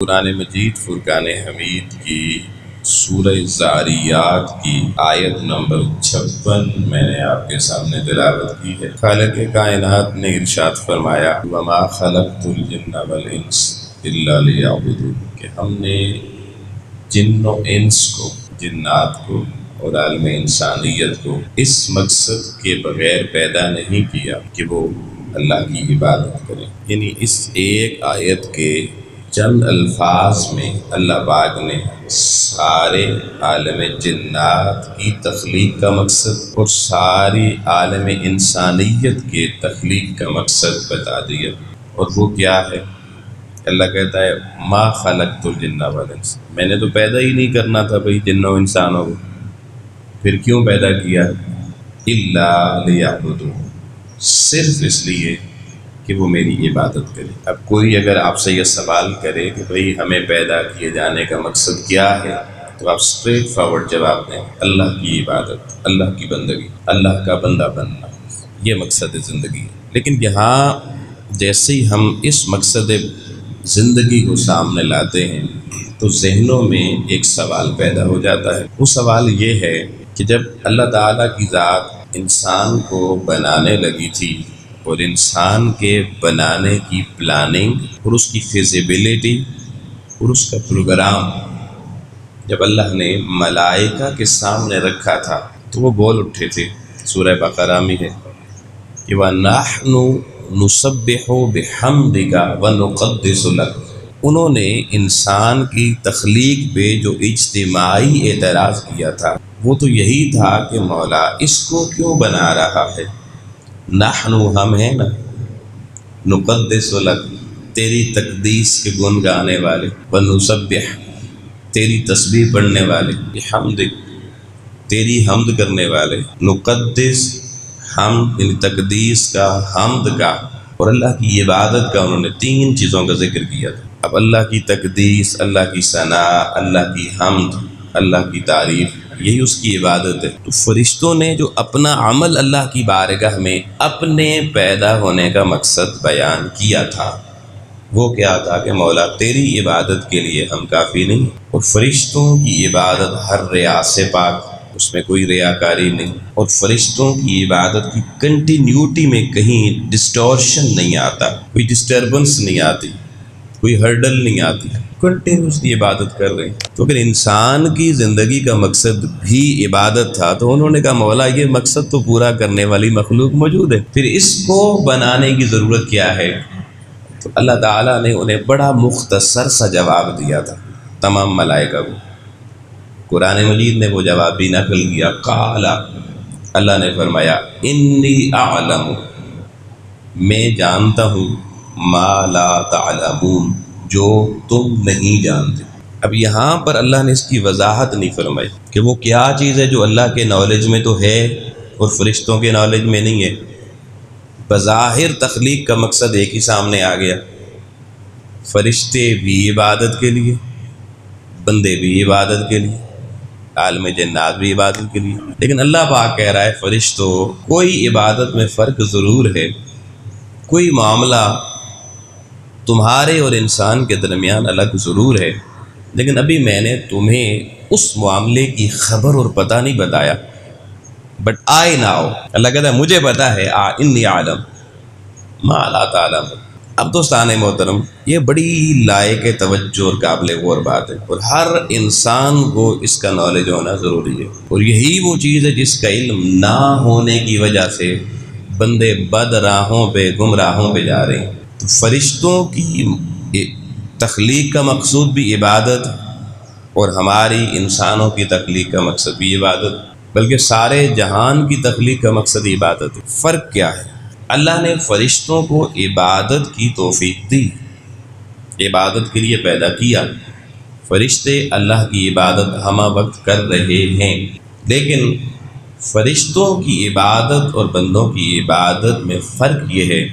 قرآن مجید فرقان حمید کی سورہ زاریات کی آیت نمبر 56 میں نے آپ کے سامنے تلاوت کی ہے۔ خالق کائنات نے ارشاد فرمایا وما خلقت الجن والانس الا لیعبدون، کہ ہم نے جن و انس کو، جنات کو اور عالم انسانیت کو اس مقصد کے بغیر پیدا نہیں کیا کہ وہ اللہ کی عبادت کریں۔ یعنی اس ایک آیت کے چند الفاظ میں اللہ پاک نے سارے عالم جنات کی تخلیق کا مقصد اور ساری عالم انسانیت کے تخلیق کا مقصد بتا دیا۔ اور وہ کیا ہے؟ اللہ کہتا ہے ما خلقت الجن والانس، میں نے تو پیدا ہی نہیں کرنا تھا بھئی جنوں انسانوں کو، پھر کیوں پیدا کیا؟ الا لیعبدون، صرف اس لیے کہ وہ میری عبادت کرے۔ اب کوئی اگر آپ سے یہ سوال کرے کہ بھئی ہمیں پیدا کیے جانے کا مقصد کیا ہے، تو آپ اسٹریٹ فارورڈ جواب دیں اللہ کی عبادت، اللہ کی بندگی، اللہ کا بندہ بننا، یہ مقصد زندگی ہے۔ لیکن یہاں جیسے ہی ہم اس مقصد زندگی کو سامنے لاتے ہیں تو ذہنوں میں ایک سوال پیدا ہو جاتا ہے۔ وہ سوال یہ ہے کہ جب اللہ تعالیٰ کی ذات انسان کو بنانے لگی تھی اور انسان کے بنانے کی پلاننگ اور اس کی فیزیبلٹی اور اس کا پروگرام جب اللہ نے ملائکہ کے سامنے رکھا تھا تو وہ بول اٹھے تھے، سورہ بقرہ میں ہے کہ وَنَحْنُ نُسَبِّحُ بِحَمْدِكَ وَنُقَدِّسُ لَكَ، انہوں نے انسان کی تخلیق پہ جو اجتماعی اعتراض کیا تھا وہ تو یہی تھا کہ مولا اس کو کیوں بنا رہا ہے؟ نحنو، ہم ہیں نا، نقدس لک، تیری تقدیس کے گن گانے والے، ونسبح، تیری تسبیح پڑھنے والے، بحمدک، تیری حمد کرنے والے، نقدس، حمد یعنی تقدیس کا، حمد کا اور اللہ کی عبادت کا۔ انہوں نے تین چیزوں کا ذکر کیا تھا۔ اب اللہ کی تقدیس، اللہ کی ثنا، اللہ کی حمد، اللہ کی تعریف، یہی اس کی عبادت ہے۔ تو فرشتوں نے جو اپنا عمل اللہ کی بارگاہ میں اپنے پیدا ہونے کا مقصد بیان کیا تھا وہ کیا تھا کہ مولا تیری عبادت کے لیے ہم کافی نہیں، اور فرشتوں کی عبادت ہر ریا سے پاک، اس میں کوئی ریاکاری نہیں، اور فرشتوں کی عبادت کی کنٹینیوٹی میں کہیں ڈسٹورشن نہیں آتا، کوئی ڈسٹربنس نہیں آتی، کوئی ہرڈل نہیں آتی، کنٹینیوسلی عبادت کر رہے ہیں۔ تو اگر انسان کی زندگی کا مقصد بھی عبادت تھا تو انہوں نے کہا مولا یہ مقصد تو پورا کرنے والی مخلوق موجود ہے، پھر اس کو بنانے کی ضرورت کیا ہے؟ تو اللہ تعالیٰ نے انہیں بڑا مختصر سا جواب دیا تھا تمام ملائکہ کو۔ قرآن مجید نے وہ جواب بھی نقل کیا، قال، اللہ نے فرمایا انی اعلم، میں جانتا ہوں، ما لا تعلمون، جو تم نہیں جانتے۔ اب یہاں پر اللہ نے اس کی وضاحت نہیں فرمائی کہ وہ کیا چیز ہے جو اللہ کے نالج میں تو ہے اور فرشتوں کے نالج میں نہیں ہے۔ بظاہر تخلیق کا مقصد ایک ہی سامنے آ گیا، فرشتے بھی عبادت کے لیے، بندے بھی عبادت کے لیے، عالم جنات بھی عبادت کے لیے، لیکن اللہ پاک کہہ رہا ہے فرشتوں کوئی عبادت میں فرق ضرور ہے، کوئی معاملہ تمہارے اور انسان کے درمیان الگ ضرور ہے، لیکن ابھی میں نے تمہیں اس معاملے کی خبر اور پتہ نہیں بتایا، بٹ آئی ناؤ، اللہ کہتا ہے مجھے پتہ ہے، انی عالم ما لا تعلم۔ اب دوستان محترم، یہ بڑی لائق توجہ اور قابل غور بات ہے، اور ہر انسان کو اس کا نالج ہونا ضروری ہے، اور یہی وہ چیز ہے جس کا علم نہ ہونے کی وجہ سے بندے بد راہوں پہ، گمراہوں پہ جا رہے ہیں۔ تو فرشتوں کی تخلیق کا مقصود بھی عبادت، اور ہماری انسانوں کی تخلیق کا مقصد بھی عبادت، بلکہ سارے جہان کی تخلیق کا مقصد عبادت ہے۔ فرق کیا ہے؟ اللہ نے فرشتوں کو عبادت کی توفیق دی، عبادت کے لیے پیدا کیا، فرشتے اللہ کی عبادت ہمہ وقت کر رہے ہیں، لیکن فرشتوں کی عبادت اور بندوں کی عبادت میں فرق یہ ہے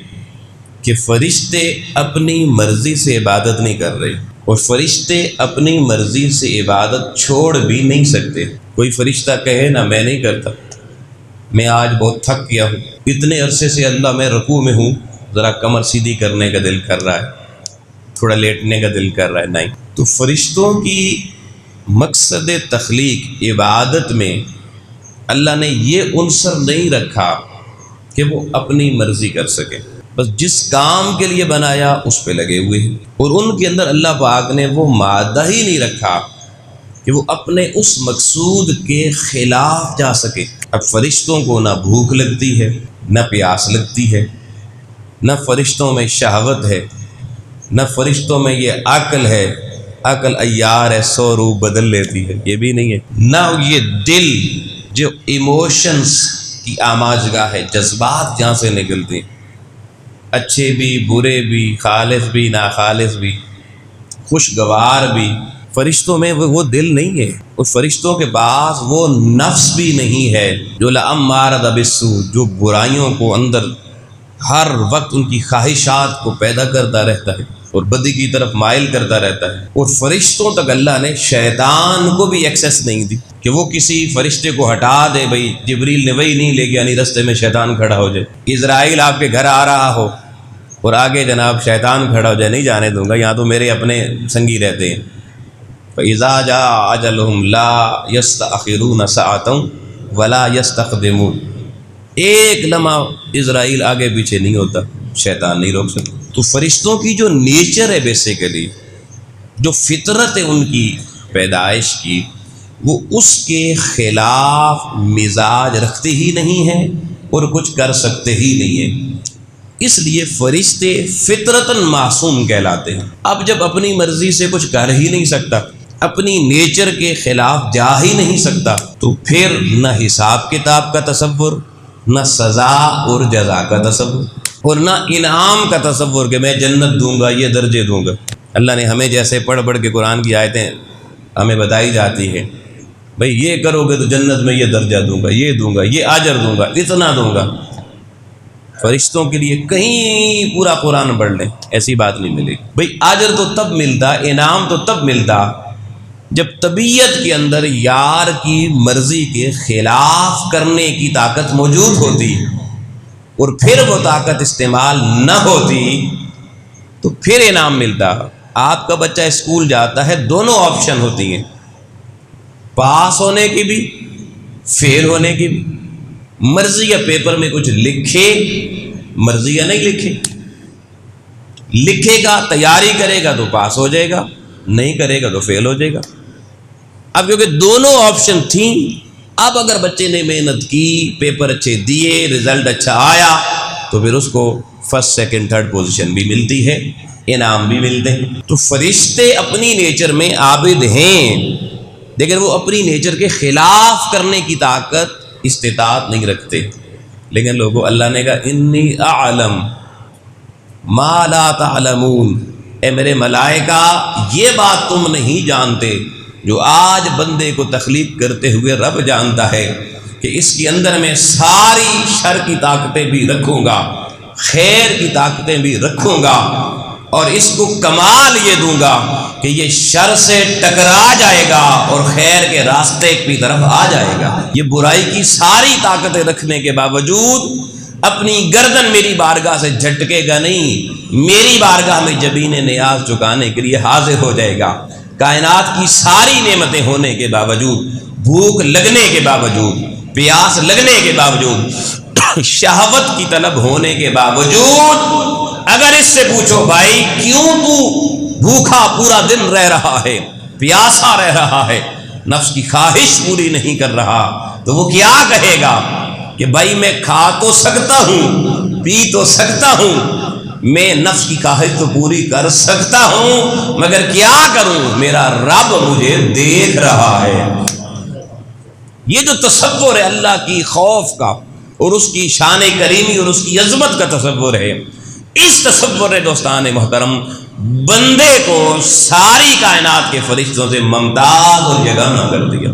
کہ فرشتے اپنی مرضی سے عبادت نہیں کر رہے، اور فرشتے اپنی مرضی سے عبادت چھوڑ بھی نہیں سکتے۔ کوئی فرشتہ کہے نا میں نہیں کرتا، میں آج بہت تھک گیا ہوں، اتنے عرصے سے اللہ میں رکوع میں ہوں، ذرا کمر سیدھی کرنے کا دل کر رہا ہے، تھوڑا لیٹنے کا دل کر رہا ہے، نہیں۔ تو فرشتوں کی مقصد تخلیق عبادت میں اللہ نے یہ عنصر نہیں رکھا کہ وہ اپنی مرضی کر سکے، بس جس کام کے لیے بنایا اس پہ لگے ہوئے ہیں، اور ان کے اندر اللہ پاک نے وہ مادہ ہی نہیں رکھا کہ وہ اپنے اس مقصود کے خلاف جا سکے۔ اب فرشتوں کو نہ بھوک لگتی ہے، نہ پیاس لگتی ہے، نہ فرشتوں میں شہوت ہے، نہ فرشتوں میں یہ عقل ہے، عقل عیار ہے، 100 روح بدل لیتی ہے، یہ بھی نہیں ہے، نہ یہ دل جو ایموشنز کی آماجگاہ ہے، جذبات جہاں سے نکلتے ہیں، اچھے بھی برے بھی، خالص بھی ناخالص بھی، خوشگوار بھی۔ فرشتوں میں وہ دل نہیں ہے، اور فرشتوں کے پاس وہ نفس بھی نہیں ہے جو لَأَمَّارَةٌ بِالسُّوءِ، جو برائیوں کو اندر ہر وقت ان کی خواہشات کو پیدا کرتا رہتا ہے اور بدی کی طرف مائل کرتا رہتا ہے۔ اور فرشتوں تک اللہ نے شیطان کو بھی ایکسیس نہیں دی کہ وہ کسی فرشتے کو ہٹا دے، بھئی جبریل نے وہی نہیں لے گیا، یعنی رستے میں شیطان کھڑا ہو جائے، اسرائیل آپ کے گھر آ رہا ہو اور آگے جناب شیطان کھڑا ہو جائے، نہیں جانے دوں گا، یہاں تو میرے اپنے سنگی رہتے ہیں۔ فَإِذَا جَاءَ أَجَلُهُمْ لَا يَسْتَأْخِرُونَ سَاعَةً وَلَا يَسْتَقْدِمُونَ، ایک لمحہ اسرائیل آگے پیچھے نہیں ہوتا، شیطان نہیں روک سکتا۔ تو فرشتوں کی جو نیچر ہے، بیسیکلی جو فطرت ہے ان کی پیدائش کی، وہ اس کے خلاف مزاج رکھتے ہی نہیں ہیں اور کچھ کر سکتے ہی نہیں ہیں، اس لیے فرشتے فطرتاً معصوم کہلاتے ہیں۔ اب جب اپنی مرضی سے کچھ کر ہی نہیں سکتا، اپنی نیچر کے خلاف جا ہی نہیں سکتا، تو پھر نہ حساب کتاب کا تصور، نہ سزا اور جزا کا تصور، اور نہ انعام کا تصور کہ میں جنت دوں گا، یہ درجے دوں گا۔ اللہ نے ہمیں جیسے پڑھ کی قرآن کی آیتیں ہمیں بتائی جاتی ہے، بھئی یہ کرو گے تو جنت میں یہ درجہ دوں گا، یہ دوں گا، یہ اجر دوں گا، اتنا دوں گا۔ فرشتوں کے لیے کہیں پورا قرآن پڑھ لیں، ایسی بات نہیں ملے گی۔ بھئی اجر تو تب ملتا، انعام تو تب ملتا جب طبیعت کے اندر یار کی مرضی کے خلاف کرنے کی طاقت موجود ہوتی، اور پھر وہ طاقت استعمال نہ ہوتی تو پھر انعام ملتا۔ آپ کا بچہ اسکول جاتا ہے، دونوں آپشن ہوتی ہیں، پاس ہونے کی بھی، فیل ہونے کی بھی۔ مرضی یا پیپر میں کچھ لکھے، مرضی یا نہیں لکھے، لکھے گا، تیاری کرے گا تو پاس ہو جائے گا، نہیں کرے گا تو فیل ہو جائے گا۔ اب کیونکہ دونوں آپشن تھیں، اب اگر بچے نے محنت کی، پیپر اچھے دیے، رزلٹ اچھا آیا، تو پھر اس کو فرسٹ سیکنڈ تھرڈ پوزیشن بھی ملتی ہے، انعام بھی ملتے ہیں۔ تو فرشتے اپنی نیچر میں عابد ہیں، لیکن وہ اپنی نیچر کے خلاف کرنے کی طاقت، استطاعت نہیں رکھتے۔ لیکن لوگوں، اللہ نے کہا انی اعلم ما لا تعلمون، اے میرے ملائکہ یہ بات تم نہیں جانتے جو آج بندے کو تخلیق کرتے ہوئے رب جانتا ہے، کہ اس کے اندر میں ساری شر کی طاقتیں بھی رکھوں گا، خیر کی طاقتیں بھی رکھوں گا، اور اس کو کمال یہ دوں گا کہ یہ شر سے ٹکرا جائے گا اور خیر کے راستے کی طرف آ جائے گا۔ یہ برائی کی ساری طاقتیں رکھنے کے باوجود اپنی گردن میری بارگاہ سے جھٹکے گا نہیں، میری بارگاہ میں جبین نیاز چکانے کے لیے حاضر ہو جائے گا۔ کائنات کی ساری نعمتیں ہونے کے باوجود، بھوک لگنے کے باوجود، پیاس لگنے کے باوجود، شہوت کی طلب ہونے کے باوجود، اگر اس سے پوچھو بھائی کیوں تو بھوکا پورا دن رہ رہا ہے، پیاسا رہ رہا ہے، نفس کی خواہش پوری نہیں کر رہا، تو وہ کیا کہے گا کہ بھائی میں کھا تو سکتا ہوں، پی تو سکتا ہوں، میں نفس کی خواہش تو پوری کر سکتا ہوں، مگر کیا کروں، میرا رب مجھے دیکھ رہا ہے۔ یہ جو تصور ہے اللہ کی خوف کا اور اس کی شان کریمی اور اس کی عظمت کا تصور ہے، اس تصور نے دوستان محترم بندے کو ساری کائنات کے فرشتوں سے ممتاز اور یگانہ کر دیا۔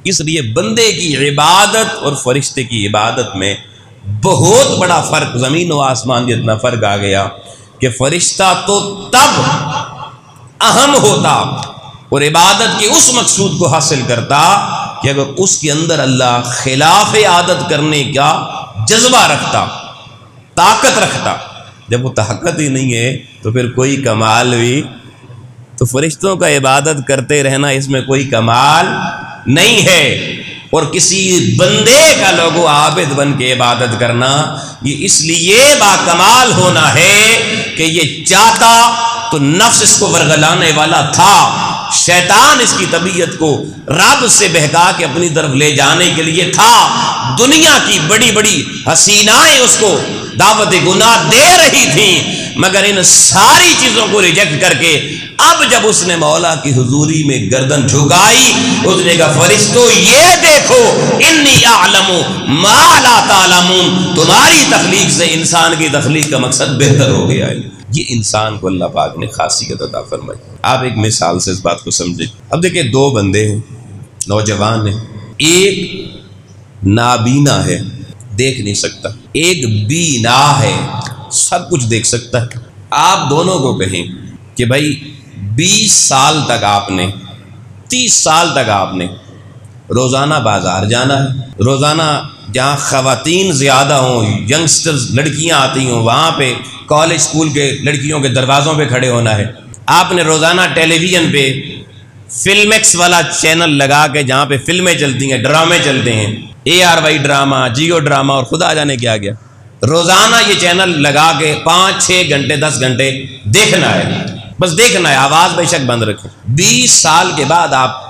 اس لیے بندے کی عبادت اور فرشتے کی عبادت میں بہت بڑا فرق، زمین و آسمان جتنا فرق آ گیا کہ فرشتہ تو تب اہم ہوتا اور عبادت کے اس مقصود کو حاصل کرتا کہ اگر اس کے اندر اللہ خلاف عادت کرنے کا جذبہ رکھتا، طاقت رکھتا، جب وہ طاقت ہی نہیں ہے تو پھر کوئی کمال بھی، تو فرشتوں کا عبادت کرتے رہنا اس میں کوئی کمال نہیں ہے، اور کسی بندے کا لوگو عابد بن کے عبادت کرنا یہ اس لیے با کمال ہونا ہے کہ یہ چاہتا تو نفس اس کو ورگلانے والا تھا، شیطان اس کی طبیعت کو رب سے بہکا کے اپنی طرف لے جانے کے لیے تھا، دنیا کی بڑی بڑی حسینائیں اس کو دعوت گناہ دے رہی تھیں، مگر ان ساری چیزوں کو ریجیکٹ کر کے اب جب اس نے مولا کی حضوری میں گردن جھکائی، اس نے کہا فرشتوں یہ دیکھو انی اعلم ما لا تعلمون، تمہاری تخلیق سے انسان کی تخلیق کا مقصد بہتر ہو گیا ہے۔ یہ انسان کو اللہ پاک نے خاصیت عطا فرمائی۔ آپ ایک مثال سے اس بات کو سمجھیں۔ اب دیکھیں دو بندے ہیں، نوجوان ہیں، ایک نابینا ہے دیکھ نہیں سکتا، ایک بینا ہے سب کچھ دیکھ سکتا ہے۔ آپ دونوں کو کہیں کہ بھائی 20 سال تک آپ نے 30 سال تک آپ نے روزانہ بازار جانا ہے، روزانہ جہاں خواتین زیادہ ہوں، ینگسٹرز لڑکیاں آتی ہوں، وہاں پہ کالج سکول کے لڑکیوں کے دروازوں پہ کھڑے ہونا ہے۔ آپ نے روزانہ ٹیلی ویژن پہ فلم ایکس والا چینل لگا کے جہاں پہ فلمیں چلتی ہیں، ڈرامے چلتے ہیں، ARY ڈرامہ، جیو ڈرامہ اور خدا جانے کیا گیا، روزانہ یہ چینل لگا کے 5-6 گھنٹے 10 گھنٹے دیکھنا ہے، بس دیکھنا ہے، آواز بے شک بند رکھیں۔ 20 سال کے بعد آپ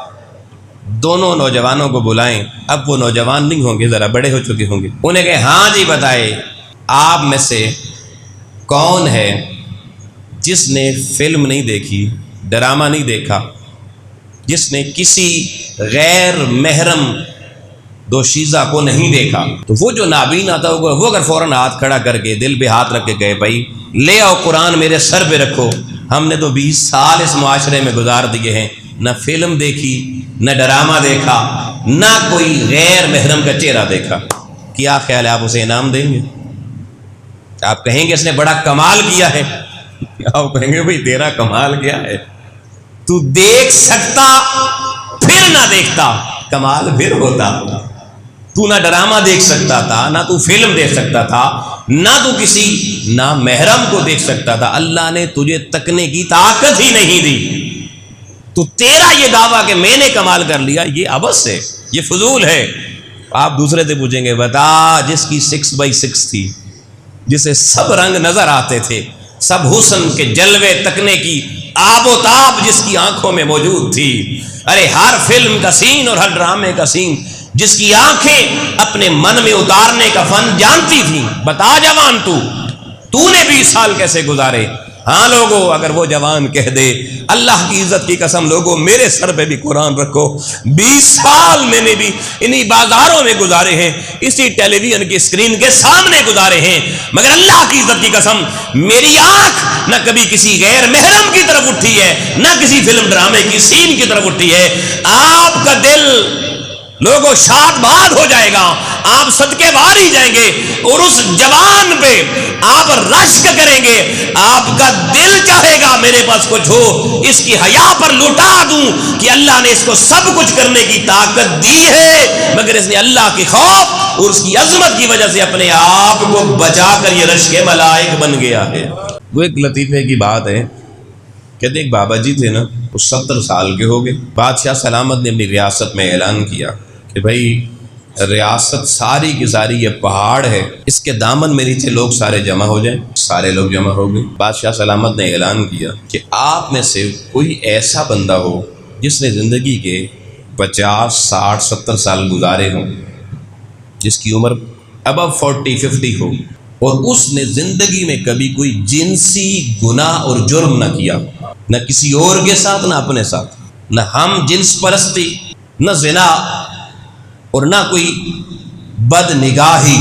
دونوں نوجوانوں کو بلائیں، اب وہ نوجوان نہیں ہوں گے، ذرا بڑے ہو چکے ہوں گے، انہیں کہیں ہاں جی بتائے آپ میں سے کون ہے جس نے فلم نہیں دیکھی، ڈرامہ نہیں دیکھا، جس نے کسی غیر محرم دوشیزہ کو نہیں دیکھا؟ تو وہ جو نابینا تھا وہ اگر فوراً ہاتھ کھڑا کر کے دل پہ ہاتھ رکھ کے کہے بھائی لے آؤ قرآن میرے سر پہ رکھو، ہم نے تو 20 سال اس معاشرے میں گزار دیے ہیں، نہ فلم دیکھی، نہ ڈرامہ دیکھا، نہ کوئی غیر محرم کا چہرہ دیکھا، کیا خیال ہے آپ اسے انعام دیں گے؟ آپ کہیں گے اس نے بڑا کمال کیا ہے؟ آپ کہیں گے بھائی تیرا کمال کیا ہے؟ تو دیکھ سکتا پھر نہ دیکھتا، کمال پھر ہوتا۔ تو نہ ڈرامہ دیکھ سکتا تھا، نہ تو فلم دیکھ سکتا تھا، نہ تو کسی نہ محرم کو دیکھ سکتا تھا، اللہ نے تجھے تکنے کی طاقت ہی نہیں دی، تو تیرا یہ دعویٰ کہ میں نے کمال کر لیا یہ عبث ہے، یہ فضول ہے۔ آپ دوسرے سے پوچھیں گے بتا جس کی 6x6 تھی، جسے سب رنگ نظر آتے تھے، سب حسن کے جلوے تکنے کی آب و تاب جس کی آنکھوں میں موجود تھی، ارے ہر فلم کا سین اور ہر ڈرامے کا سین جس کی آنکھیں اپنے من میں اتارنے کا فن جانتی تھیں، بتا جوان تو نے 20 سال کیسے گزارے؟ ہاں لوگوں اگر وہ جوان کہہ دے اللہ کی عزت کی قسم لوگوں میرے سر پہ بھی قرآن رکھو، 20 سال میں نے بھی انہی بازاروں میں گزارے ہیں، اسی ٹیلی ویژن کی اسکرین کے سامنے گزارے ہیں، مگر اللہ کی عزت کی قسم میری آنکھ نہ کبھی کسی غیر محرم کی طرف اٹھی ہے، نہ کسی فلم ڈرامے کی سین کی طرف اٹھی ہے۔ آپ کا دل لوگوں شاد باد ہو جائے گا، آپ صدقے واری جائیں گے، اور اس جوان پہ آپ رشک کریں گے، آپ کا دل چاہے گا میرے پاس کچھ ہو اس کی حیا پر لوٹا دوں، کہ اللہ نے اس کو سب کچھ کرنے کی طاقت دی ہے، مگر اس نے اللہ کی خوف اور اس کی عظمت کی وجہ سے اپنے آپ کو بچا کر یہ رشک ملائک بن گیا ہے۔ وہ ایک لطیفے کی بات ہے، کہتے ایک بابا جی تھے نا، وہ 70 سال کے ہو گئے، بادشاہ سلامت نے اپنی ریاست میں اعلان کیا کہ بھائی ریاست ساری کی ساری یہ پہاڑ ہے، اس کے دامن میں نیچے لوگ سارے جمع ہو جائیں۔ سارے لوگ جمع ہو گئے، بادشاہ سلامت نے اعلان کیا کہ آپ میں سے کوئی ایسا بندہ ہو جس نے زندگی کے 50 60 70 سال گزارے ہوں، جس کی عمر ابو 40 50 ہو، اور اس نے زندگی میں کبھی کوئی جنسی گناہ اور جرم نہ کیا، نہ کسی اور کے ساتھ نہ اپنے ساتھ، نہ ہم جنس پرستی، نہ زنا اور نہ کوئی بد نگاہی،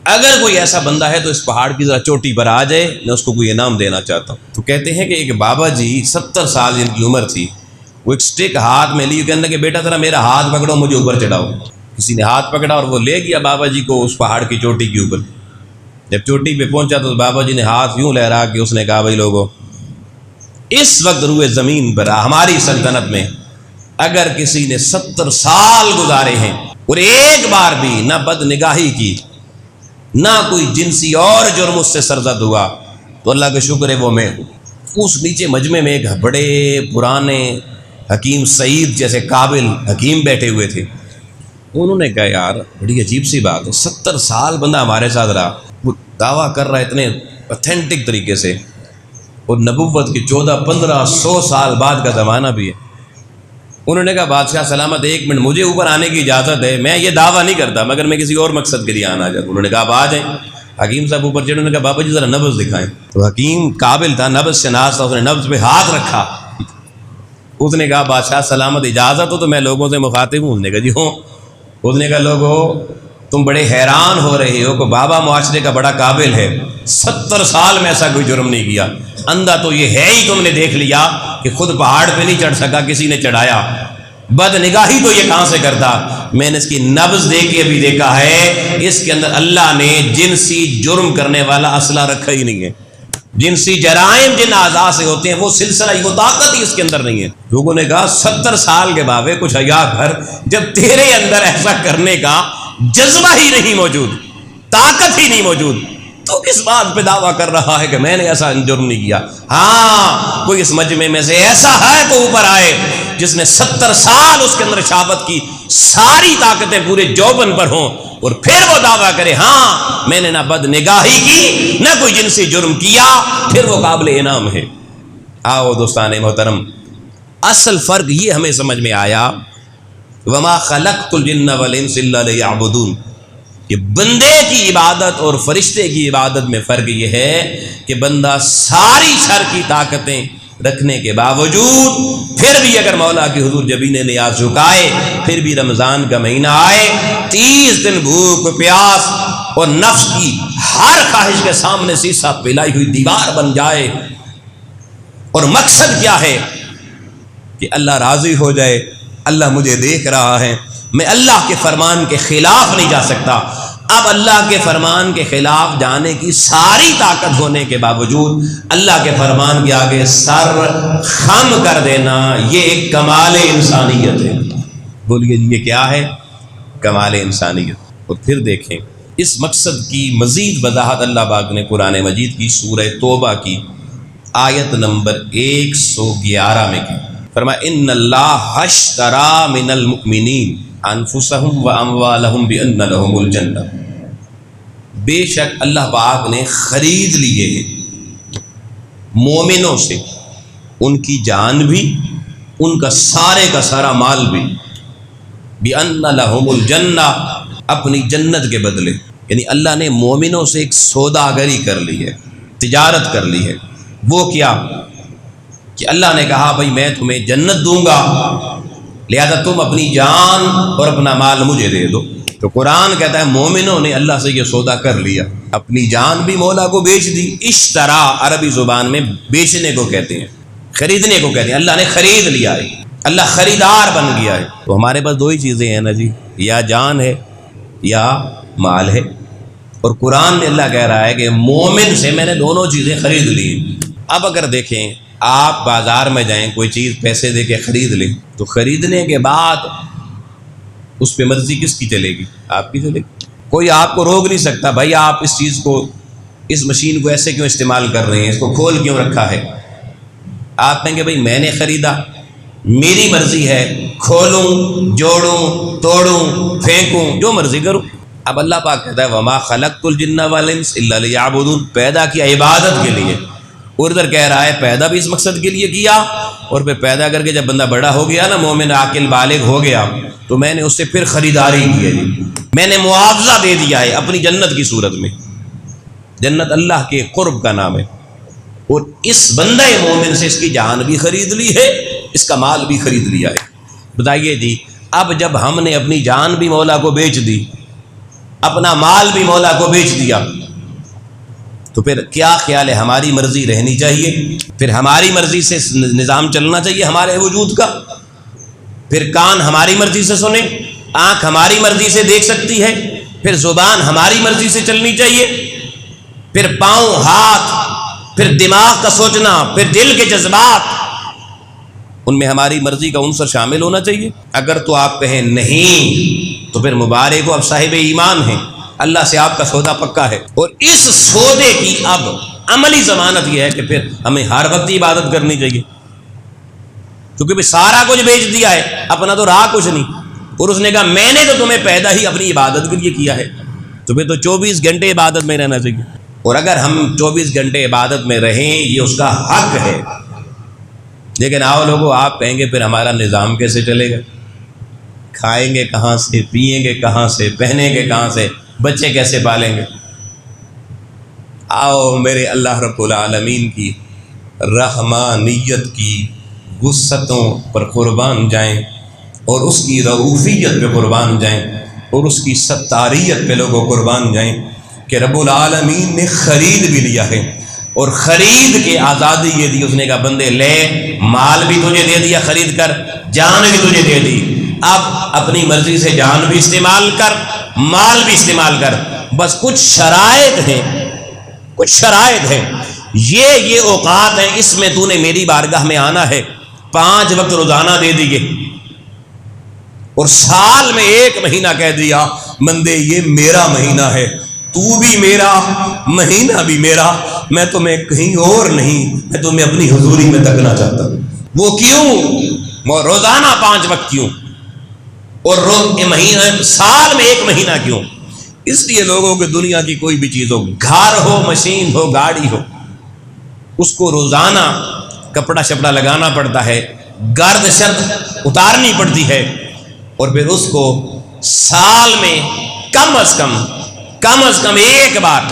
اگر کوئی ایسا بندہ ہے تو اس پہاڑ کی ذرا چوٹی پر آ جائے، میں اس کو کوئی انعام دینا چاہتا ہوں۔ تو کہتے ہیں کہ ایک بابا جی 70 سال جن کی عمر تھی، وہ ایک سٹک ہاتھ میں لی، کہنے کہ بیٹا ذرا میرا ہاتھ پکڑو مجھے اوپر چڑھاؤ۔ کسی نے ہاتھ پکڑا اور وہ لے گیا بابا جی کو اس پہاڑ کی چوٹی کے اوپر۔ جب چوٹی پہ پہنچا تو بابا جی نے ہاتھ یوں لہرا کے اس نے کہا بھائی لوگوں، اس وقت روئے زمین پر ہماری سلطنت میں اگر کسی نے 70 سال گزارے ہیں اور ایک بار بھی نہ بد نگاہی کی، نہ کوئی جنسی اور جرم اس سے سرزد ہوا، تو اللہ کا شکر ہے وہ میں ہوں۔ اس نیچے مجمع میں ایک بڑے پرانے حکیم سعید جیسے قابل حکیم بیٹھے ہوئے تھے۔ انہوں نے کہا یار بڑی عجیب سی بات ہے، 70 سال بندہ ہمارے ساتھ رہا، وہ دعویٰ کر رہا ہے اتنے اوتھینٹک طریقے سے، اور نبوت کے 1400-1500 سال بعد کا زمانہ بھی ہے۔ انہوں نے کہا بادشاہ سلامت 1 منٹ مجھے اوپر آنے کی اجازت ہے، میں یہ دعویٰ نہیں کرتا مگر میں کسی اور مقصد کے لیے آنا چاہتا ہوں۔ انہوں نے کہا آپ آ جائیں۔ حکیم صاحب اوپر چڑھے، انہوں نے کہا بابا جی ذرا نبض دکھائیں۔ تو حکیم قابل تھا، نبض شناس تھا، اس نے نبض پہ ہاتھ رکھا۔ اس نے کہا بادشاہ سلامت اجازت ہو تو میں لوگوں سے مخاطب ہوں۔ اس نے کہا جی ہوں۔ اس نے کہا لوگوں تم بڑے حیران ہو رہے ہو کہ بابا معاشرے کا بڑا قابل ہے، 70 سال میں ایسا کوئی جرم نہیں کیا، اندھا تو یہ ہے ہی، تم نے دیکھ لیا کہ خود پہاڑ پہ نہیں چڑھ سکا، کسی نے چڑھایا، بد نگاہی تو یہ کہاں سے کرتا۔ میں نے اس کی نبض دیکھ کے بھی دیکھا ہے، اس کے اندر اللہ نے جنسی جرم کرنے والا اسلحہ رکھا ہی نہیں ہے۔ جنسی جرائم جن اعضاء سے ہوتے ہیں وہ سلسلہ ہی، وہ طاقت ہی اس کے اندر نہیں ہے۔ لوگوں نے کہا 70 سال کے باوے کچھ حیا کر، جب تیرے اندر ایسا کرنے کا جذبہ ہی نہیں موجود، طاقت ہی نہیں موجود، تو کس بات پہ دعویٰ کر رہا ہے کہ میں نے ایسا جرم نہیں کیا۔ ہاں کوئی اس مجمع میں سے ایسا ہے تو اوپر آئے جس نے 70 سال اس کے اندر شہوت کی ساری طاقتیں پورے جوبن پر ہوں، اور پھر وہ دعویٰ کرے ہاں میں نے نہ بد نگاہی کی نہ کوئی جنسی جرم کیا، پھر وہ قابل انعام ہے۔ آؤ دوستان محترم، اصل فرق یہ ہمیں سمجھ میں آیا، وما خلقت الجن والانس الا لیعبدون، کہ بندے کی عبادت اور فرشتے کی عبادت میں فرق یہ ہے کہ بندہ ساری شر کی طاقتیں رکھنے کے باوجود پھر بھی اگر مولا کی حضور جبین نیاز جھکائے، پھر بھی رمضان کا مہینہ آئے، 30 دن بھوک پیاس اور نفس کی ہر خواہش کے سامنے سیسا پلائی ہوئی دیوار بن جائے، اور مقصد کیا ہے کہ اللہ راضی ہو جائے، اللہ مجھے دیکھ رہا ہے، میں اللہ کے فرمان کے خلاف نہیں جا سکتا۔ اب اللہ کے فرمان کے خلاف جانے کی ساری طاقت ہونے کے باوجود اللہ کے فرمان کے آگے سر خم کر دینا، یہ ایک کمال انسانیت ہے۔ بولیے جی یہ کیا ہے؟ کمال انسانیت۔ اور پھر دیکھیں اس مقصد کی مزید وضاحت اللہ پاک نے قرآن مجید کی سورہ توبہ کی آیت نمبر 111 میں کی۔ فرمایا ان اللہ اشتری من المؤمنین انفسهم واموالهم بان لهم الجنہ، بے شک اللہ پاک نے خرید لیے ہیں مومنوں سے ان کی جان بھی، ان کا سارا مال بھی، بان لهم الجنہ، اپنی جنت کے بدلے۔ یعنی اللہ نے مومنوں سے ایک سوداگری کر لی ہے، تجارت کر لی ہے۔ وہ کیا کہ اللہ نے کہا بھائی میں تمہیں جنت دوں گا، لہذا تم اپنی جان اور اپنا مال مجھے دے دو۔ تو قرآن کہتا ہے مومنوں نے اللہ سے یہ سودا کر لیا، اپنی جان بھی مولا کو بیچ دی۔ اشترا عربی زبان میں بیچنے کو کہتے ہیں، خریدنے کو کہتے ہیں۔ اللہ نے خرید لیا ہے، اللہ خریدار بن گیا ہے۔ تو ہمارے پاس دو ہی چیزیں ہیں نا جی، یا جان ہے یا مال ہے، اور قرآن میں اللہ کہہ رہا ہے کہ مومن سے میں نے دونوں چیزیں خرید لی۔ اب اگر دیکھیں آپ بازار میں جائیں کوئی چیز پیسے دے کے خرید لیں، تو خریدنے کے بعد اس پہ مرضی کس کی چلے گی؟ آپ کی چلے گی۔ کوئی آپ کو روک نہیں سکتا بھائی آپ اس چیز کو، اس مشین کو ایسے کیوں استعمال کر رہے ہیں، اس کو کھول کیوں رکھا ہے۔ آپ کہیں گے بھائی میں نے خریدا، میری مرضی ہے، کھولوں جوڑوں توڑوں پھینکوں جو مرضی کروں۔ اب اللہ پاک کہتا ہے وما خلقت الجن والانس الا لیعبدون، پیدا کیا عبادت کے لیے، اور ادھر کہہ رہا ہے پیدا بھی اس مقصد کے لیے کیا، اور پھر پیدا کر کے جب بندہ بڑا ہو گیا نا، مومن عاقل بالغ ہو گیا، تو میں نے اس سے پھر خریداری کی ہے جی، میں نے معاوضہ دے دیا ہے اپنی جنت کی صورت میں۔ جنت اللہ کے قرب کا نام ہے، اور اس بندہ مومن سے اس کی جان بھی خرید لی ہے، اس کا مال بھی خرید لیا ہے۔ بتائیے جی اب جب ہم نے اپنی جان بھی مولا کو بیچ دی، اپنا مال بھی مولا کو بیچ دیا، تو پھر کیا خیال ہے ہماری مرضی رہنی چاہیے؟ پھر ہماری مرضی سے نظام چلنا چاہیے ہمارے وجود کا؟ پھر کان ہماری مرضی سے سنیں، آنکھ ہماری مرضی سے دیکھ سکتی ہے، پھر زبان ہماری مرضی سے چلنی چاہیے، پھر پاؤں ہاتھ، پھر دماغ کا سوچنا، پھر دل کے جذبات، ان میں ہماری مرضی کا عنصر شامل ہونا چاہیے۔ اگر تو آپ کہیں نہیں تو پھر مبارک ہو، آپ صاحب ایمان ہیں، اللہ سے آپ کا سودا پکا ہے۔ اور اس سودے کی اب عملی ضمانت یہ ہے کہ پھر ہمیں ہر وقت عبادت کرنی چاہیے، کیونکہ سارا کچھ بیچ دیا ہے، اپنا تو رہا کچھ نہیں۔ اور اس نے کہا میں نے تو تمہیں پیدا ہی اپنی عبادت کے لیے کیا ہے، تمہیں تو 24 گھنٹے عبادت میں رہنا چاہیے۔ اور اگر ہم 24 گھنٹے عبادت میں رہیں یہ اس کا حق ہے، لیکن آؤ لوگوں، آپ کہیں گے پھر ہمارا نظام کیسے چلے گا؟ کھائیں گے کہاں سے، پئیں گے کہاں سے، پہنیں گے کہاں سے، بچے کیسے پالیں گے؟ آؤ میرے اللہ رب العالمین کی رحمانیت کی وسعتوں پر قربان جائیں، اور اس کی رؤوفیت پہ قربان جائیں، اور اس کی ستاریت پہ لوگوں قربان جائیں کہ رب العالمین نے خرید بھی لیا ہے، اور خرید کے آزادی یہ دی۔ اس نے کہا بندے لے، مال بھی تجھے دے دیا خرید کر، جان بھی تجھے دے دی، اب اپنی مرضی سے جان بھی استعمال کر، مال بھی استعمال کر، بس کچھ شرائط ہیں، کچھ شرائط ہیں، یہ اوقات ہیں، اس میں تو نے میری بارگاہ میں آنا ہے، 5 وقت روزانہ دے دیے، اور سال میں 1 مہینہ کہہ دیا بندے یہ میرا مہینہ ہے، تو بھی میرا، مہینہ بھی میرا، میں تمہیں کہیں اور نہیں، میں تمہیں اپنی حضوری میں تکنا چاہتا ہوں۔ وہ کیوں؟ روزانہ 5 وقت کیوں؟ اور مہینہ، سال میں 1 مہینہ کیوں؟ اس لیے لوگوں کے دنیا کی کوئی بھی چیز ہو، گھر ہو، مشین ہو، گاڑی ہو، اس کو روزانہ کپڑا شپڑا لگانا پڑتا ہے، گرد شرد اتارنی پڑتی ہے، اور پھر اس کو سال میں کم از کم 1 بار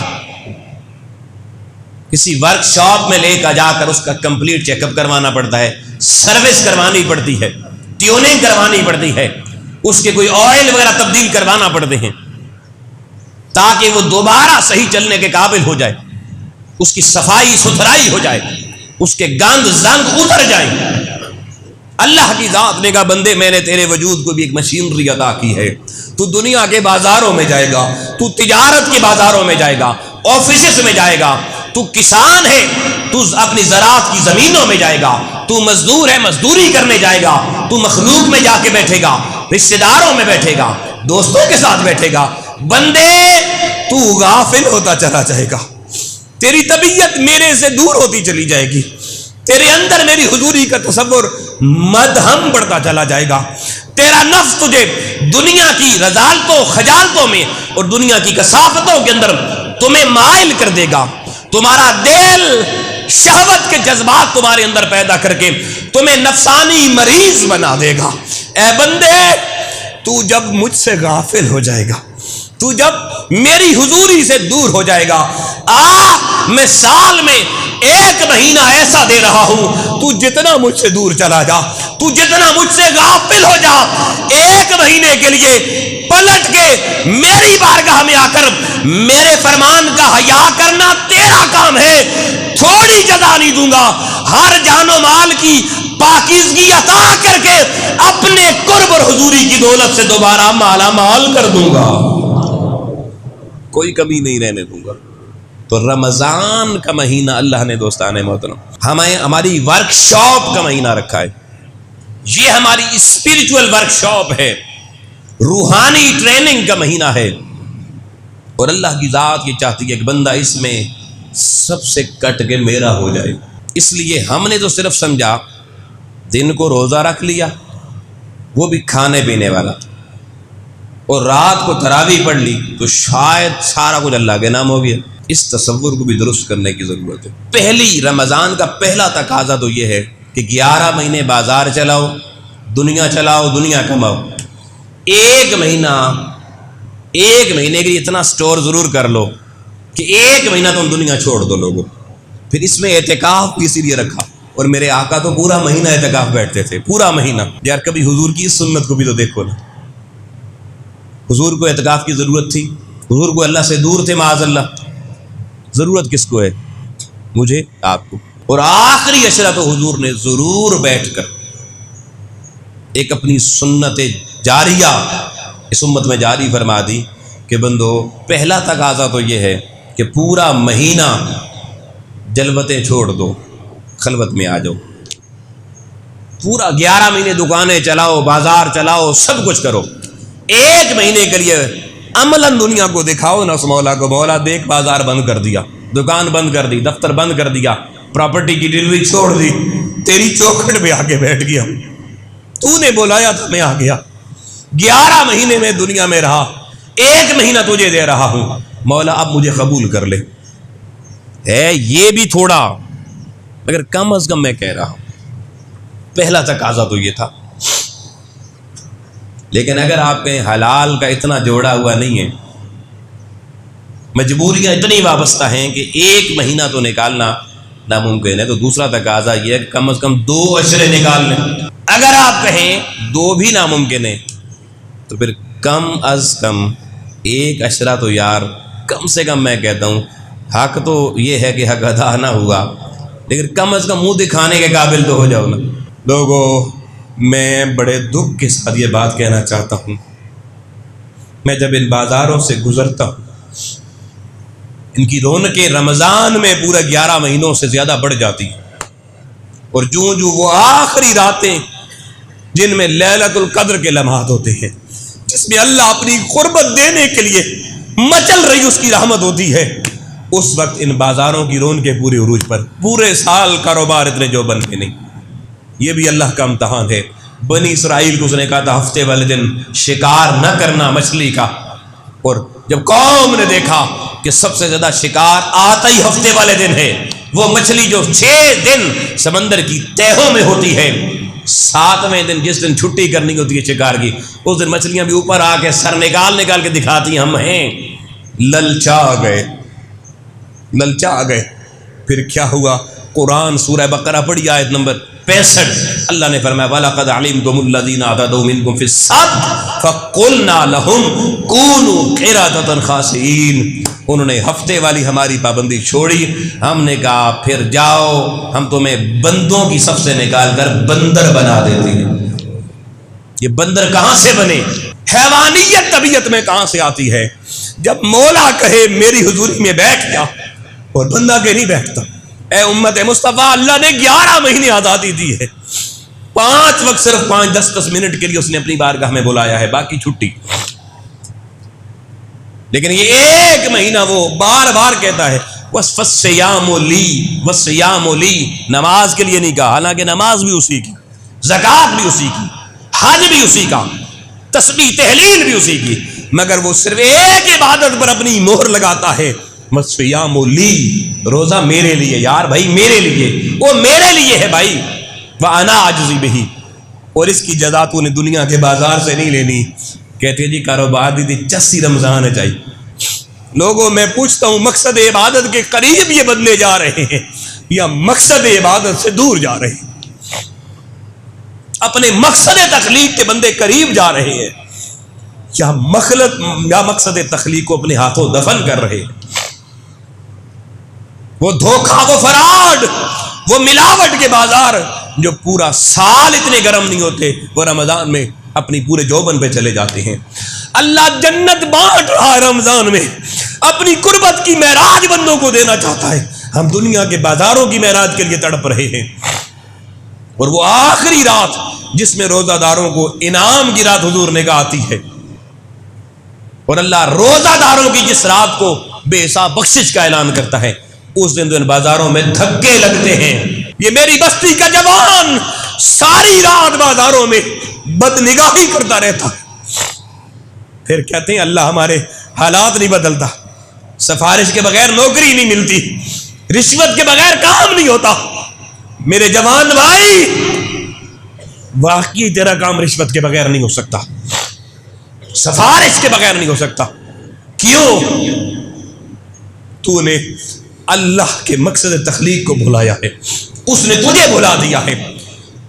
کسی ورک شاپ میں لے کر جا کر اس کا کمپلیٹ چیک اپ کروانا پڑتا ہے، سروس کروانی پڑتی ہے، ٹیوننگ کروانی پڑتی ہے، اس کے کوئی آئل وغیرہ تبدیل کروانا پڑتے ہیں تاکہ وہ دوبارہ صحیح چلنے کے قابل ہو جائے، اس کی صفائی ستھرائی ہو جائے، اس کے گند زنگ اتر جائیں۔ اللہ کی ذات نے کہا بندے میں نے تیرے وجود کو بھی ایک مشینری عطا کی ہے، تو دنیا کے بازاروں میں جائے گا، تو تجارت کے بازاروں میں جائے گا، آفیسز میں جائے گا، تو کسان ہے تو اپنی زراعت کی زمینوں میں جائے گا، تو مزدور ہے مزدوری کرنے جائے گا، تو مخلوق میں جا کے بیٹھے گا، رشتہ داروں میں بیٹھے گا، دوستوں کے ساتھ بیٹھے گا، بندے تو غافل ہوتا چلا جائے گا، تیری طبیعت میرے سے دور ہوتی چلی جائے گی، تیرے اندر میری حضوری کا تصور مدھم بڑھتا چلا جائے گا، تیرا نفس تجھے دنیا کی رذالتوں خجالتوں میں اور دنیا کی کثافتوں کے اندر تمہیں مائل کر دے گا، تمہارا دل شہوت کے جذبات تمہارے اندر پیدا کر کے تمہیں نفسانی مریض بنا دے گا۔ اے بندے تو جب مجھ سے غافل ہو جائے گا، تو جب میری حضوری سے دور ہو جائے گا، میں سال میں 1 مہینہ ایسا دے رہا ہوں، تو جتنا مجھ سے دور چلا جا، تو جتنا مجھ سے غافل ہو جا، 1 مہینے کے لیے پلٹ کے میری بارگاہ میں آ کر میرے فرمان کا حیا کرنا تیرا کام ہے، تھوڑی جزا نہیں دوں گا، ہر جان و مال کی پاکیزگی عطا کر کے اپنے قرب اور حضوری کی دولت سے دوبارہ مالا مال کر دوں گا، کوئی کمی نہیں رہنے دوں گا۔ تو رمضان کا مہینہ اللہ نے دوستان محترم ہمیں ہماری ورک شاپ کا مہینہ رکھا ہے، یہ ہماری اسپرچول ورک شاپ ہے، روحانی ٹریننگ کا مہینہ ہے، اور اللہ کی ذات یہ چاہتی ہے کہ بندہ اس میں سب سے کٹ کے میرا ہو جائے۔ اس لیے ہم نے تو صرف سمجھا دن کو روزہ رکھ لیا، وہ بھی کھانے پینے والا، اور رات کو تراویح پڑھ لی تو شاید سارا کچھ اللہ کے نام ہو گیا۔ اس تصور کو بھی درست کرنے کی ضرورت ہے۔ پہلی رمضان کا پہلا تقاضا تو یہ ہے کہ 11 مہینے بازار چلاؤ، دنیا کماؤ، 1 مہینے کے لیے اتنا سٹور ضرور کر لو کہ 1 مہینہ تم دنیا چھوڑ دو لوگوں۔ پھر اس میں اعتکاف بھی اسی لیے رکھا، اور میرے آقا تو پورا مہینہ اعتکاف بیٹھتے تھے، پورا مہینہ۔ یار کبھی حضور کی اس سنت کو بھی تو دیکھو نا، حضور کو اعتکاف کی ضرورت تھی، حضور کو اللہ سے دور تھے معاذ اللہ، ضرورت کس کو ہے؟ مجھے، آپ کو۔ اور آخری عشرہ تو حضور نے ضرور بیٹھ کر ایک اپنی سنت جاریہ اس امت میں جاری فرما دی کہ بندو پہلا تقاضا تو یہ ہے کہ پورا مہینہ جلوتیں چھوڑ دو، خلوت میں آ جاؤ، پورا 11 مہینے دکانیں چلاؤ، بازار چلاؤ، سب کچھ کرو، 1 مہینے کے لیے عملاً دنیا کو دکھاؤ نا اس مولا کو، مولا دیکھ بازار بند کر دیا، دکان بند کر دی، دفتر بند کر دیا، پراپرٹی کی ڈلیوری چھوڑ دی، تیری چوکھٹ پہ آ کے بیٹھ گیا، تو نے بلایا تھا میں آ گیا، 11 مہینے میں دنیا میں رہا، 1 مہینہ تجھے دے رہا ہوں، مولا اب مجھے قبول کر لے۔ ہے یہ بھی تھوڑا، مگر کم از کم میں کہہ رہا ہوں پہلا تقاضا تو یہ تھا۔ لیکن اگر آپ کہیں حلال کا اتنا جوڑا ہوا نہیں ہے، مجبوریاں اتنی وابستہ ہیں کہ 1 مہینہ تو نکالنا ناممکن ہے، تو دوسرا تقاضا یہ ہے کہ کم از کم 2 عشرے نکال لیں۔ اگر آپ کہیں 2 بھی ناممکن ہے تو پھر کم از کم 1 عشرہ تو یار کم سے کم میں کہتا ہوں، حق تو یہ ہے کہ حق ادا نہ ہوا، لیکن کم از کم منہ دکھانے کے قابل تو ہو جاؤ نا۔ لوگوں، میں بڑے دکھ کے ساتھ یہ بات کہنا چاہتا ہوں، میں جب ان بازاروں سے گزرتا ہوں، ان کی رونقیں رمضان میں پورا 11 مہینوں سے زیادہ بڑھ جاتی ہیں، اور جو وہ آخری راتیں جن میں لیلۃ القدر کے لمحات ہوتے ہیں، جس میں اللہ اپنی قربت دینے کے لیے مچل رہی اس کی رحمت ہوتی ہے، اس وقت ان بازاروں کی رونقیں پورے عروج پر، پورے سال کاروبار اتنے جو بن کے نہیں۔ یہ بھی اللہ کا امتحان ہے۔ بنی اسرائیل کو اس نے کہا تھا ہفتے والے دن شکار نہ کرنا مچھلی کا، اور جب قوم نے دیکھا کہ سب سے زیادہ شکار آتا ہی ہفتے والے دن ہے، وہ مچھلی جو 6 دن سمندر کی تہوں میں ہوتی ہے، 7ویں دن جس دن چھٹی کرنی ہوتی ہے شکار کی، اس دن مچھلیاں بھی اوپر آ کے سر نکال کے دکھاتی ہم ہیں۔ للچا گئے۔ پھر کیا ہوا؟ قرآن سورہ بقرہ پڑھی آیت نمبر 65، اللہ نے فرمایا وَلَقَدْ عَلِمْتُمُ الَّذِينَ اعْتَدَوْا مِنْكُمْ فِي السَّبْتِ فَقُلْنَا لَهُمْ كُونُوا قِرَدَةً خَاسِئِينَ۔ انہوں نے ہفتے والی ہماری پابندی چھوڑی، ہم نے کہا پھر جاؤ ہم تمہیں بندوں کی صف سے نکال کر بندر بنا دیتے ہیں۔ یہ بندر کہاں سے بنے؟ حیوانیت طبیعت میں کہاں سے آتی ہے؟ جب مولا کہے میری حضوری میں بیٹھ جا، اور بندہ کہ نہیں بیٹھتا۔ اے امت مصطفیٰ، اللہ نے 11 مہینے آزادی دی ہے، 5 وقت صرف 5-10 منٹ کے لیے اس نے اپنی بارگاہ میں بلایا ہے، باقی چھٹی۔ لیکن یہ 1 مہینہ وہ بار بار کہتا ہے وَالصِّيَامُ لِي، نماز کے لیے نہیں کہا، حالانکہ نماز بھی اسی کی، زکوٰۃ بھی اسی کی، حج بھی اسی کا، تسبیح تحلیل بھی اسی کی، مگر وہ صرف ایک عبادت پر اپنی مہر لگاتا ہے، وَالصِّيَامُ لِي، روزہ میرے لیے، یار بھائی میرے لیے، وہ میرے لیے ہے بھائی، وَأَنَا أَجْزِي بِهِ، اور اس کی جزا تو نے دنیا کے بازار سے نہیں لینی۔ کہتے ہیں جی کاروبار دی تھی 80 رمضان ہے چاہیے۔ لوگوں میں پوچھتا ہوں مقصد عبادت کے قریب یہ بدلے جا رہے ہیں یا مقصد عبادت سے دور جا رہے ہیں؟ اپنے مقصد تخلیق کے بندے قریب جا رہے ہیں یا مقصد تخلیق کو اپنے ہاتھوں دفن کر رہے ہیں؟ وہ دھوکہ، وہ فراڈ، وہ ملاوٹ کے بازار جو پورا سال اتنے گرم نہیں ہوتے، وہ رمضان میں اپنی پورے جوبن پہ چلے جاتے ہیں۔ اللہ جنت بانٹ رہا ہے رمضان میں، اپنی قربت کی معراج بندوں کو دینا چاہتا ہے، ہم دنیا کے بازاروں کی معراج کے لیے تڑپ رہے ہیں۔ اور وہ آخری رات جس میں روزہ داروں کو انعام کی رات حضور نے کہا آتی ہے، اور اللہ روزہ داروں کی جس رات کو بے حساب بخشش کا اعلان کرتا ہے، اس دن تو ان بازاروں میں دھکے لگتے ہیں۔ یہ میری بستی کا جوان ساری رات بازاروں میں بدنگاہی کرتا رہتا ہے، پھر کہتے ہیں اللہ ہمارے حالات نہیں بدلتا، سفارش کے بغیر نوکری نہیں ملتی، رشوت کے بغیر کام نہیں ہوتا۔ میرے جوان بھائی، واقعی تیرا کام رشوت کے بغیر نہیں ہو سکتا، سفارش کے بغیر نہیں ہو سکتا۔ کیوں؟ تو نے اللہ کے مقصد تخلیق کو بھلایا ہے، اس نے تجھے بھلا دیا ہے،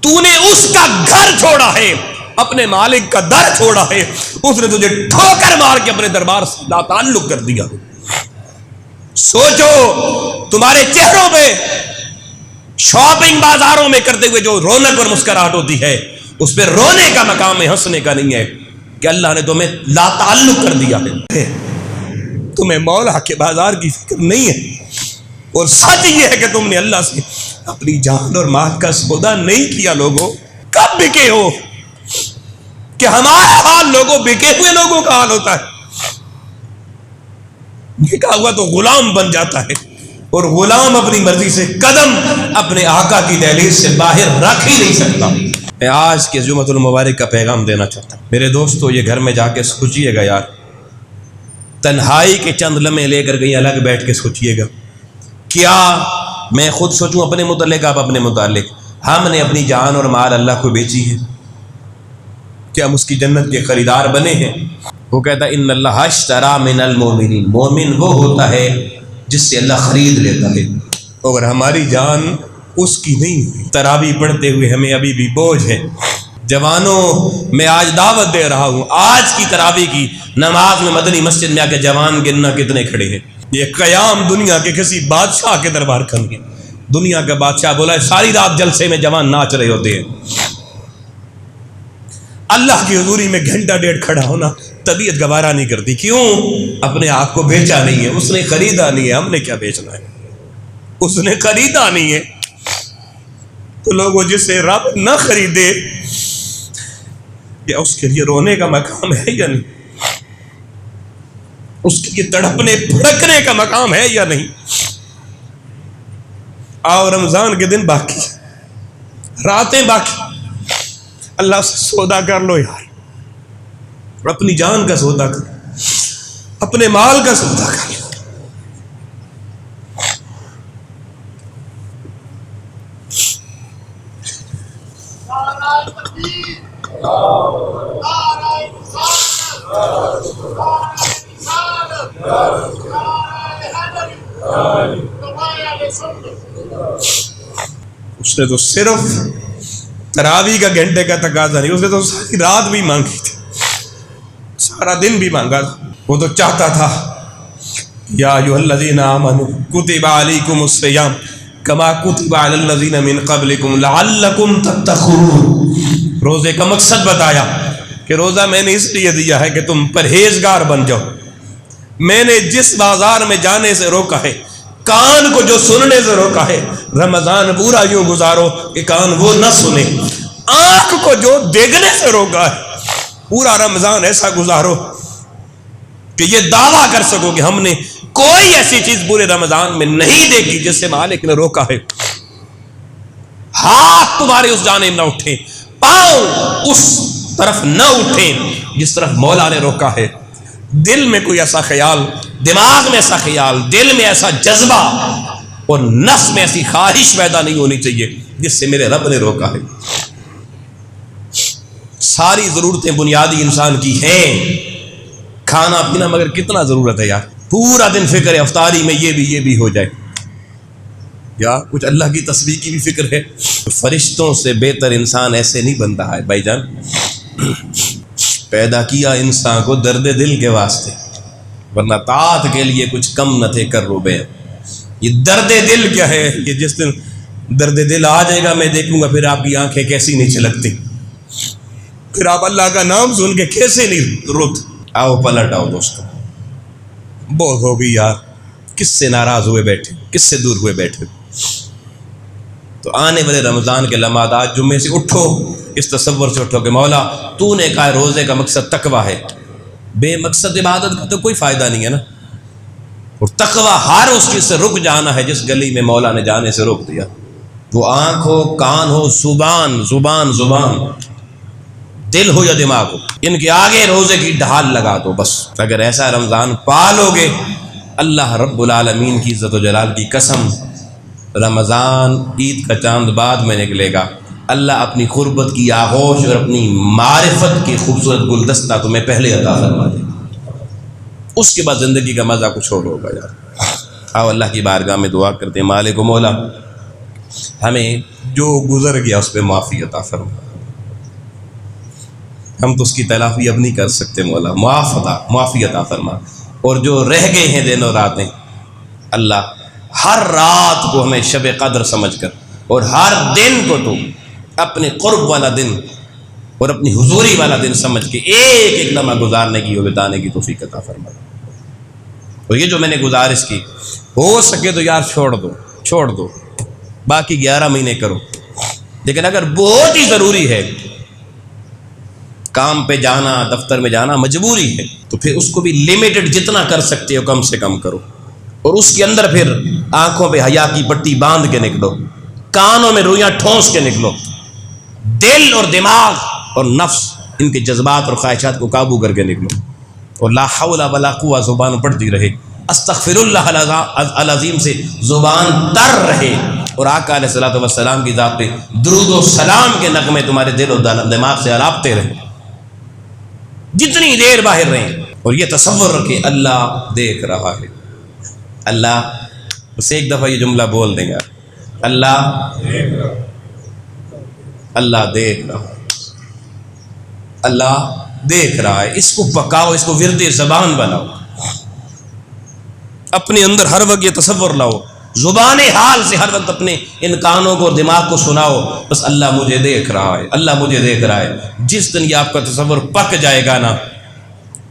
تو نے اس کا گھر چھوڑا ہے، اپنے مالک کا در چھوڑا ہے، اس نے تجھے ٹھوکر مار کے اپنے دربار سے لا تعلق کر دیا۔ سوچو تمہارے چہروں پہ شاپنگ بازاروں میں کرتے ہوئے جو رونق اور مسکراہٹ ہوتی ہے، اس پہ رونے کا مقام ہے، ہنسنے کا نہیں ہے، کہ اللہ نے تمہیں لا تعلق کر دیا ہے۔ تمہیں مولا کے بازار کی فکر نہیں ہے، اور سچ یہ ہے کہ تم نے اللہ سے اپنی جان اور مال کا سودا نہیں کیا۔ لوگوں کب بکے ہو کہ ہمارا حال لوگوں بکے ہوئے لوگوں کا حال ہوتا ہے، بکا ہوا تو غلام بن جاتا ہے، اور غلام اپنی مرضی سے قدم اپنے آقا کی دہلیز سے باہر رکھ ہی نہیں سکتا۔ میں آج کے جمعۃ المبارک کا پیغام دینا چاہتا ہوں، میرے دوستو یہ گھر میں جا کے سوچئے گا یار، تنہائی کے چند لمحے لے کر کہیں الگ بیٹھ کے سوچئے گا، کیا میں خود سوچوں اپنے متعلق، آپ اپنے متعلق، ہم نے اپنی جان اور مال اللہ کو بیچی ہے؟ کیا ہم اس کی جنت کے خریدار بنے ہیں؟ وہ کہتا ہے ان اللہ اشتری من المؤمنین، مومن وہ ہوتا ہے جس سے اللہ خرید لیتا ہے، اور ہماری جان اس کی نہیں ہوئی۔ تراویح پڑھتے ہوئے ہمیں ابھی بھی بوجھ ہے۔ جوانوں، میں آج دعوت دے رہا ہوں، آج کی تراویح کی نماز میں مدنی مسجد میں آ کے جوان گننا کتنے کھڑے ہیں۔ یہ قیام دنیا کے کسی بادشاہ کے دربار کا نہیں ہے۔ دنیا کا بادشاہ بولا ہے ساری رات جلسے میں جوان ناچ رہے ہوتے ہیں، اللہ کی حضوری میں گھنٹہ ڈیڑھ کھڑا ہونا طبیعت گوارا نہیں کرتی۔ کیوں؟ اپنے آپ کو بیچا نہیں ہے، اس نے خریدا نہیں ہے، ہم نے کیا بیچنا ہے؟ اس نے خریدا نہیں ہے تو لوگوں جسے رب نہ خریدے یا اس کے لیے رونے کا مقام ہے یا نہیں؟ اس کے لیے تڑپنے پھڑکنے کا مقام ہے یا نہیں؟ آؤ رمضان کے دن باقی، راتیں باقی، اللہ سے سودا کر لو یار، اپنی جان کا سودا کر لو، اپنے مال کا سودا کر لو۔ اس نے تو صرف تراویح کا گھنٹے کا تقاضا نہیں، اس نے تو ساری رات بھی مانگی تھی، سارا دن بھی مانگا تھا۔ وہ تو چاہتا تھا یا ایھا الذین آمنوا کتب علیکم الصیام کما کتب علی الذین من قبلکم لعلکم تتقون۔ روزے کا مقصد بتایا کہ روزہ میں نے اس لیے دیا ہے کہ تم پرہیزگار بن جاؤ۔ میں نے جس بازار میں جانے سے روکا ہے، کان کو جو سننے سے روکا ہے، رمضان پورا یوں گزارو کہ کان وہ نہ سنے۔ آنکھ کو جو دیکھنے سے روکا ہے، پورا رمضان ایسا گزارو کہ یہ دعویٰ کر سکو کہ ہم نے کوئی ایسی چیز پورے رمضان میں نہیں دیکھی جس سے مالک نے روکا ہے۔ ہاتھ تمہارے اس جانب نہ اٹھیں، پاؤں اس طرف نہ اٹھیں جس طرف مولا نے روکا ہے۔ دل میں کوئی ایسا خیال، دماغ میں ایسا خیال، دل میں ایسا جذبہ اور نفس میں ایسی خواہش پیدا نہیں ہونی چاہیے جس سے میرے رب نے روکا ہے۔ ساری ضرورتیں بنیادی انسان کی ہیں، کھانا پینا، مگر کتنا ضرورت ہے یار؟ پورا دن فکر ہے افطاری میں یہ بھی ہو جائے، یا کچھ اللہ کی تسبیح کی بھی فکر ہے۔ فرشتوں سے بہتر انسان ایسے نہیں بنتا ہے بھائی جان۔ پیدا کیا انسان کو درد دل کے واسطے، ورنہ طاعت کے لیے کچھ کم نہ تھے کر روبے۔ یہ درد دل کیا ہے؟ یہ جس دن درد دل آ جائے گا میں دیکھوں گا پھر آپ کی آنکھیں کیسی نہیں چھلکتی، پھر آپ اللہ کا نام سن کے کیسے نہیں روتے۔ آؤ پلٹ آؤ دوستو، بہت ہو گئی یار، کس سے ناراض ہوئے بیٹھے، کس سے دور ہوئے بیٹھے۔ تو آنے والے رمضان کے لمحات، آج جمعے سے اٹھو اس تصور سے اٹھو کہ مولا تو نے کہا روزے کا مقصد تقویٰ ہے، بے مقصد عبادت کا تو کوئی فائدہ نہیں ہے نا۔ اور تقویٰ ہر اس چیز سے رک جانا ہے جس گلی میں مولا نے جانے سے روک دیا، وہ آنکھ ہو، کان ہو، زبان، دل ہو یا دماغ ہو، ان کے آگے روزے کی ڈھال لگا دو بس۔ اگر ایسا رمضان پالو گے، اللہ رب العالمین کی عزت و جلال کی قسم، رمضان عید کا چاند بعد میں نکلے گا، اللہ اپنی قربت کی آغوش اور اپنی معرفت کی خوبصورت گلدستہ تمہیں پہلے عطا فرما دے، اس کے بعد زندگی کا مزہ کچھ اور ہوگا یار۔ آؤ اللہ کی بارگاہ میں دعا کرتے ہیں، مالک و مولا ہمیں جو گزر گیا اس پہ معافی عطا فرما، ہم تو اس کی تلافی اب نہیں کر سکتے، مولا معافی عطا فرما۔ اور جو رہ گئے ہیں دن اور راتیں، اللہ ہر رات کو ہمیں شب قدر سمجھ کر اور ہر دن کو تو اپنے قرب والا دن اور اپنی حضوری والا دن سمجھ کے ایک ایک لمحہ گزارنے کی اور بتانے کی توفیق عطا فرما۔ اور یہ جو میں نے گزارش کی، ہو سکے تو یار چھوڑ دو، باقی 11 مہینے کرو، لیکن اگر بہت ہی ضروری ہے، کام پہ جانا، دفتر میں جانا مجبوری ہے، تو پھر اس کو بھی لمیٹڈ جتنا کر سکتے ہو کم سے کم کرو۔ اور اس کے اندر پھر آنکھوں پہ حیا کی پٹی باندھ کے نکلو، کانوں میں رویاں ٹھونس کے نکلو، دل اور دماغ اور نفس ان کے جذبات اور خواہشات کو قابو کر کے نکلو، اور لا حول ولا قوہ زبان پڑھتی رہے، استغفر اللہ العظیم سے زبان تر رہے، اور آقا علیہ الصلوۃ والسلام کی ذات پہ درود و سلام کے نغمے تمہارے دل و دماغ سے الاپتے رہے جتنی دیر باہر رہیں، اور یہ تصور رکھیں اللہ دیکھ رہا ہے۔ اللہ، بس ایک دفعہ یہ جملہ بول دیں گا، اللہ اللہ دیکھ رہا ہے، اللہ دیکھ رہا ہے۔ اس کو پکاؤ، اس کو ورد زبان بناؤ، اپنے اندر ہر وقت یہ تصور لاؤ، زبان حال سے ہر وقت اپنے ان کانوں کو اور دماغ کو سناؤ، بس اللہ مجھے دیکھ رہا ہے، اللہ مجھے دیکھ رہا ہے۔ جس دن یہ آپ کا تصور پک جائے گا نا،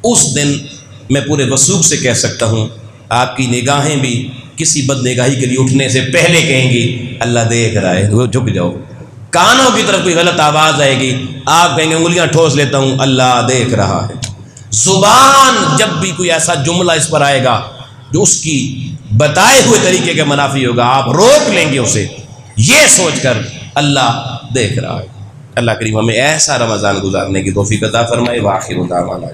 اس دن میں پورے وثوق سے کہہ سکتا ہوں آپ کی نگاہیں بھی کسی بد نگاہی کے لیے اٹھنے سے پہلے کہیں گی اللہ دیکھ رہا ہے، وہ جھک جاؤ۔ کانوں کی طرف کوئی غلط آواز آئے گی، آپ کہیں گے انگلیاں ٹھوس لیتا ہوں، اللہ دیکھ رہا ہے۔ زبان جب بھی کوئی ایسا جملہ اس پر آئے گا جو اس کی بتائے ہوئے طریقے کے منافی ہوگا، آپ روک لیں گے اسے، یہ سوچ کر اللہ دیکھ رہا ہے۔ اللہ کریم ہمیں ایسا رمضان گزارنے کی توفیق عطا فرمائے۔ وآخر دعوانا